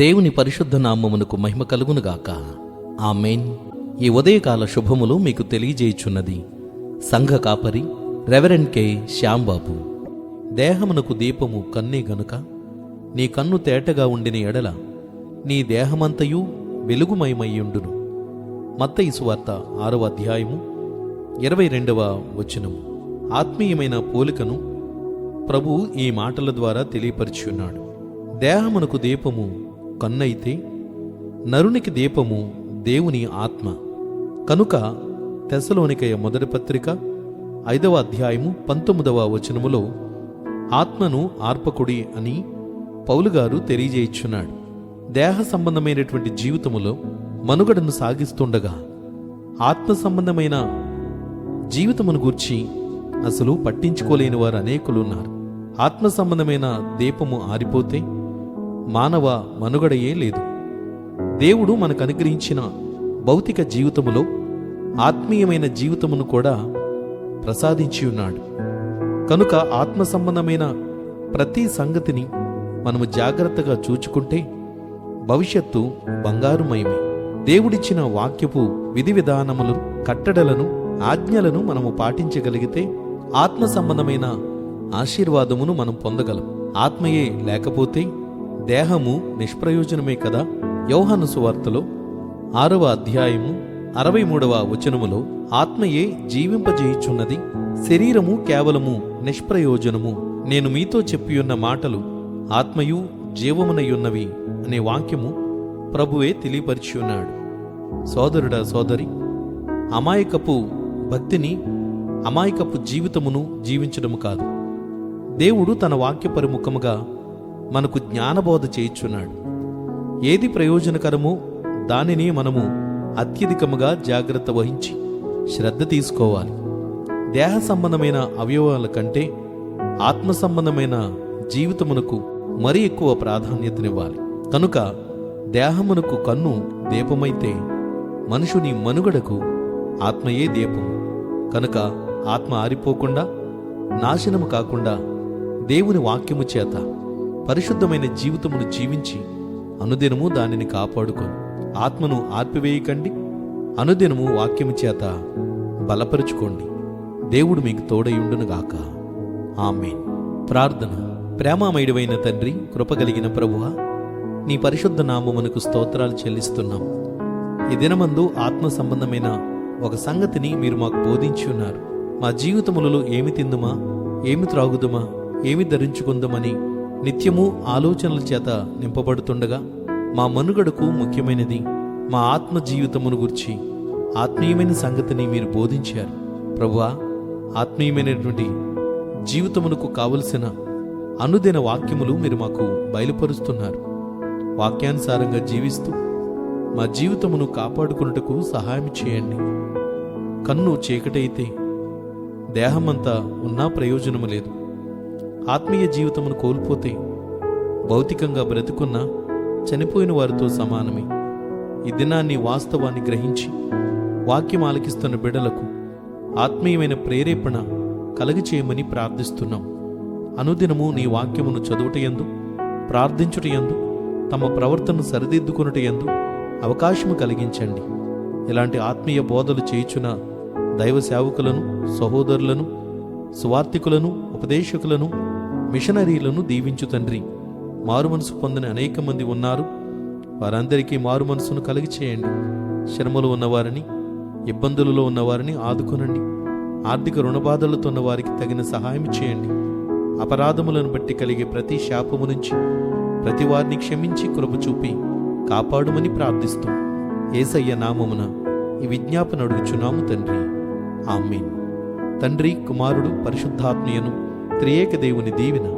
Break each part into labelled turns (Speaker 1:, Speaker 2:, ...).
Speaker 1: దేవుని పరిశుద్ధ నామమునకు మహిమ కలుగునుగాక. ఆమేన్. ఈ ఉదయకాల శుభములు మీకు తెలియజేయుచున్నది సంఘ కాపరి రెవరెండ్ కె శ్యాంబాబు. దేహమునకు దీపము కన్నే గనుక నీ కన్ను తేటగా ఉండిన ఎడల నీ దేహమంతయు వెలుగుమయమయ్యుండును. మత్తయి సువార్త 6వ అధ్యాయము 22వ వచనము. ఆత్మీయమైన పోలికను ప్రభువు ఈ మాటల ద్వారా తెలియపరిచున్నాడు. దేహమునకు దీపము కన్నైతే నరునికి దీపము దేవుని ఆత్మ. కనుక తెస్సలోనికయ మొదటి పత్రిక 5వ అధ్యాయము 19వ వచనములో ఆత్మను ఆర్పకుడి అని పౌలుగారు తెలియజేయుచున్నాడు. దేహ సంబంధమైనటువంటి జీవితములో మనుగడను సాగిస్తుండగా ఆత్మ సంబంధమైన జీవితమును గూర్చి అసలు పట్టించుకోలేని వారు అనేకులున్నారు. ఆత్మ సంబంధమైన దీపము ఆరిపోతే మానవ మనుగడయే లేదు. దేవుడు మనకు అనుగ్రహించిన భౌతిక జీవితములో ఆత్మీయమైన జీవితమును కూడా ప్రసాదించి ఉన్నాడు. కనుక ఆత్మ సంబంధమైన ప్రతి సంగతిని మనము జాగ్రత్తగా చూచుకుంటే భవిష్యత్తు బంగారుమయమే. దేవుడిచ్చిన వాక్యపు విధి విధానములు, కట్టడలను, ఆజ్ఞలను మనము పాటించగలిగితే ఆత్మ సంబంధమైన ఆశీర్వాదమును మనం పొందగలం. ఆత్మయే లేకపోతే దేహము నిష్ప్రయోజనమే కదా. యోహాను సువార్తలో 6వ అధ్యాయము 63వ వచనములో ఆత్మయే జీవింపజేయుచున్నది, శరీరము కేవలము నిష్ప్రయోజనము. నేను మీతో చెప్పియున్న మాటలు ఆత్మయు జీవమునయున్నవి అనే వాక్యము ప్రభువే తెలియపరిచియున్నాడు. సోదరుడా, సోదరి, అమాయకపు భక్తిని, అమాయకపు జీవితమును జీవించడము కాదు. దేవుడు తన వాక్య పరిముఖముగా మనకు జ్ఞానబోధ చేయుచున్నాడు. ఏది ప్రయోజనకరమో దానిని మనము అత్యధికముగా జాగ్రత్త వహించి శ్రద్ధ తీసుకోవాలి. దేహ సంబంధమైన అవయవాల కంటే ఆత్మ సంబంధమైన జీవితమునకు మరీ ఎక్కువ ప్రాధాన్యతనివ్వాలి. కనుక దేహమునకు కన్ను దీపమైతే మనుషుని మనుగడకు ఆత్మయే దీపము. కనుక ఆత్మ ఆరిపోకుండా, నాశనము కాకుండా దేవుని వాక్యము చేత పరిశుద్ధమైన జీవితమును జీవించి అనుదినము దానిని కాపాడుకొని ఆత్మను ఆర్పివేయకండి. అనుదినము వాక్యము చేత బలపరుచుకోండి. దేవుడు మీకు తోడయుండునుగాక. ఆమేన్. ప్రార్థన. ప్రేమామయుడైన తండ్రి, కృపగలిగిన ప్రభువా, నీ పరిశుద్ధ నామమునకు స్తోత్రాలు చెల్లిస్తున్నాం. ఈ దినమందు ఆత్మ సంబంధమైన ఒక సంగతిని మీరు మాకు బోధించి ఉన్నారు. మా జీవితములలో ఏమి తిందుమా, ఏమి త్రాగుదుమా, ఏమి ధరించుకుందామని నిత్యము ఆలోచనల చేత నింపబడుతుండగా మా మనుగడకు ముఖ్యమైనది మా ఆత్మ జీవితమును గురించి ఆత్మీయమైన సంగతిని మీరు బోధించారు. ప్రభువా, ఆత్మీయమైనటువంటి జీవితమునకు కావలసిన అనుదిన వాక్యములు మీరు మాకు బయలుపరుస్తున్నారు. వాక్యానుసారంగా జీవిస్తూ మా జీవితమును కాపాడుకున్నటకు సహాయం చేయండి. కన్ను చీకటైతే దేహమంతా ఉన్నా ప్రయోజనము లేదు. ఆత్మీయ జీవితమును కోల్పోతే భౌతికంగా బ్రతుకున్నా చనిపోయిన వారితో సమానమే. ఈ దినాన్ని వాస్తవాన్ని గ్రహించి వాక్యం ఆలకిస్తున్న బిడ్డలకు ఆత్మీయమైన ప్రేరేపణ కలగచేయమని ప్రార్థిస్తున్నాం. అనుదినము నీ వాక్యమును చదువుటయందు, ప్రార్థించుటయందు, తమ ప్రవర్తనను సరిదిద్దుకొనుటయందు అవకాశము కలిగించండి. ఇలాంటి ఆత్మీయ బోధలు చేయుచున్న దైవ సేవకులను, సహోదరులను, సువార్థికులను, ఉపదేశకులను, మిషనరీలను దీవించు తండ్రి. మారుమనసు పొందని అనేక మంది ఉన్నారు. వారందరికీ మారుమనసును కలిగి చేయండి. శ్రమలు ఉన్నవారిని, ఇబ్బందులలో ఉన్నవారిని ఆదుకొనండి. ఆర్థిక రుణబాధలతో ఉన్న వారికి తగిన సహాయం చేయండి. అపరాధములను బట్టి కలిగే ప్రతి శాపము నుంచి ప్రతి వారిని క్షమించి కృప చూపి కాపాడుమని ప్రార్థిస్తూ యేసయ్య నామమున ఈ విజ్ఞాపన అడుగుచున్నాము తండ్రి. ఆమేన్. తండ్రి, కుమారుడు, పరిశుద్ధాత్మయను త్రియేక దేవుని దీవెన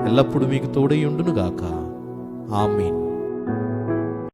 Speaker 1: ఎల్లప్పుడూ మీకు తోడై ఉండునుగాక. ఆమేన్.